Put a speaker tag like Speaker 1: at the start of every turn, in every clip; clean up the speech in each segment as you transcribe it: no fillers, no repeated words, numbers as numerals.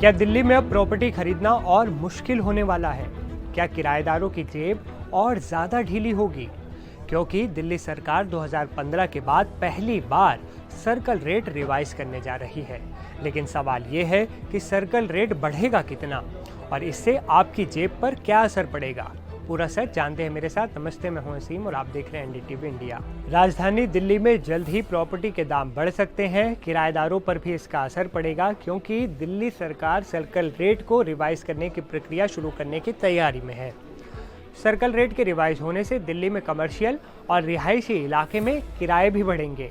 Speaker 1: क्या दिल्ली में अब प्रॉपर्टी खरीदना और मुश्किल होने वाला है? क्या किराएदारों की जेब और ज़्यादा ढीली होगी? क्योंकि दिल्ली सरकार 2015 के बाद पहली बार सर्कल रेट रिवाइज करने जा रही है। लेकिन सवाल ये है कि सर्कल रेट बढ़ेगा कितना और इससे आपकी जेब पर क्या असर पड़ेगा? पूरा सच जानते हैं मेरे साथ। नमस्ते, मैं हूं असीम और आप देख रहे हैं एनडीटीवी इंडिया। राजधानी दिल्ली में जल्द ही प्रॉपर्टी के दाम बढ़ सकते हैं। किराएदारों पर भी इसका असर पड़ेगा क्योंकि दिल्ली सरकार सर्कल रेट को रिवाइज करने की प्रक्रिया शुरू करने की तैयारी में है। सर्कल रेट के रिवाइज होने से दिल्ली में कमर्शियल और रिहायशी इलाके में किराए भी बढ़ेंगे।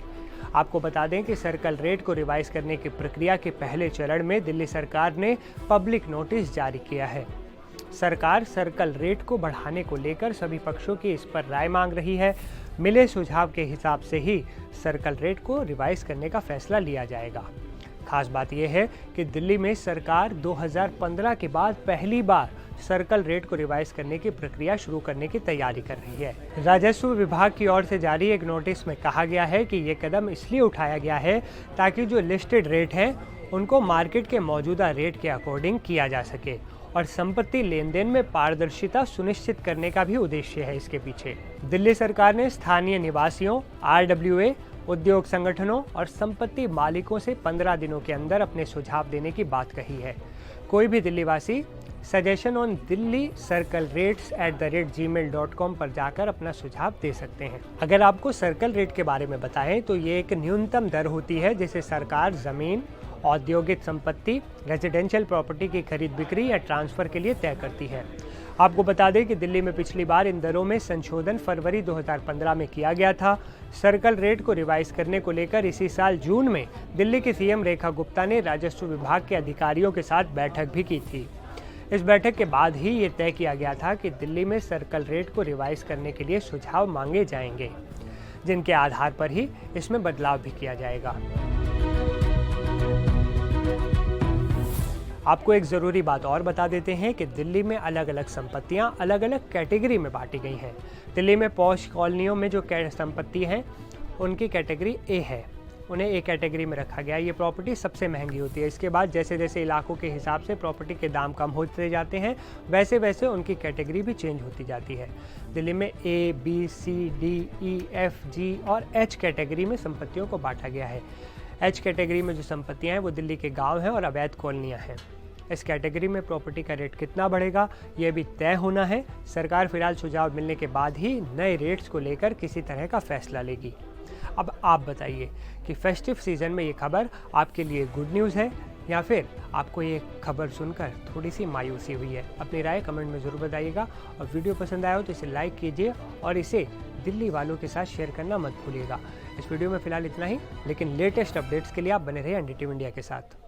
Speaker 1: आपको बता दें कि सर्कल रेट को रिवाइज करने की प्रक्रिया के पहले चरण में दिल्ली सरकार ने पब्लिक नोटिस जारी किया है। सरकार सर्कल रेट को बढ़ाने को लेकर सभी पक्षों की इस पर राय मांग रही है। मिले सुझाव के हिसाब से ही सर्कल रेट को रिवाइज करने का फैसला लिया जाएगा। खास बात यह है कि दिल्ली में सरकार 2015 के बाद पहली बार सर्कल रेट को रिवाइज करने की प्रक्रिया शुरू करने की तैयारी कर रही है। राजस्व विभाग की ओर से जारी एक नोटिस में कहा गया है कि ये कदम इसलिए उठाया गया है ताकि जो लिस्टेड रेट हैं उनको मार्केट के मौजूदा रेट के अकॉर्डिंग किया जा सके और संपत्ति लेन देन में पारदर्शिता सुनिश्चित करने का भी उद्देश्य है इसके पीछे। दिल्ली सरकार ने स्थानीय निवासियों, RWA, उद्योग संगठनों और संपत्ति मालिकों से 15 दिनों के अंदर अपने सुझाव देने की बात कही है। कोई भी दिल्ली वासी suggestion on Delhi circle rates@gmail.com पर जाकर अपना सुझाव दे सकते हैं। अगर आपको सर्कल रेट के बारे में बताएं तो ये एक न्यूनतम दर होती है जिसे सरकार जमीन, औद्योगिक संपत्ति, रेजिडेंशियल प्रॉपर्टी की खरीद बिक्री या ट्रांसफ़र के लिए तय करती है। आपको बता दें कि दिल्ली में पिछली बार इन दरों में संशोधन फरवरी 2015 में किया गया था। सर्कल रेट को रिवाइज करने को लेकर इसी साल जून में दिल्ली की CM रेखा गुप्ता ने राजस्व विभाग के अधिकारियों के साथ बैठक भी की थी। इस बैठक के बाद ही ये तय किया गया था कि दिल्ली में सर्कल रेट को रिवाइज करने के लिए सुझाव मांगे जाएंगे, जिनके आधार पर ही इसमें बदलाव भी किया जाएगा। आपको एक ज़रूरी बात और बता देते हैं कि दिल्ली में अलग अलग संपत्तियां अलग अलग कैटेगरी में बांटी गई हैं। दिल्ली में पॉश कॉलोनियों में जो संपत्ति हैं उनकी कैटेगरी A है, उन्हें A कैटेगरी में रखा गया है। ये प्रॉपर्टी सबसे महंगी होती है। इसके बाद जैसे जैसे इलाकों के हिसाब से प्रॉपर्टी के दाम कम होते जाते हैं वैसे वैसे उनकी कैटेगरी भी चेंज होती जाती है। दिल्ली में A, B, C, D, E, F, G और H कैटेगरी में संपत्तियों को बांटा गया है। H कैटेगरी में जो संपत्तियां हैं वो दिल्ली के गांव हैं और अवैध कॉलोनियां हैं। इस कैटेगरी में प्रॉपर्टी का रेट कितना बढ़ेगा ये भी तय होना है। सरकार फिलहाल सुझाव मिलने के बाद ही नए रेट्स को लेकर किसी तरह का फैसला लेगी। अब आप बताइए कि फेस्टिव सीजन में ये खबर आपके लिए गुड न्यूज़ है या फिर आपको ये खबर सुनकर थोड़ी सी मायूसी हुई है? अपनी राय कमेंट में ज़रूर बताइएगा और वीडियो पसंद आया हो तो इसे लाइक कीजिए और इसे दिल्ली वालों के साथ शेयर करना मत भूलिएगा। इस वीडियो में फिलहाल इतना ही, लेकिन लेटेस्ट अपडेट्स के लिए आप बने रहिए एनडीटीवी इंडिया के साथ।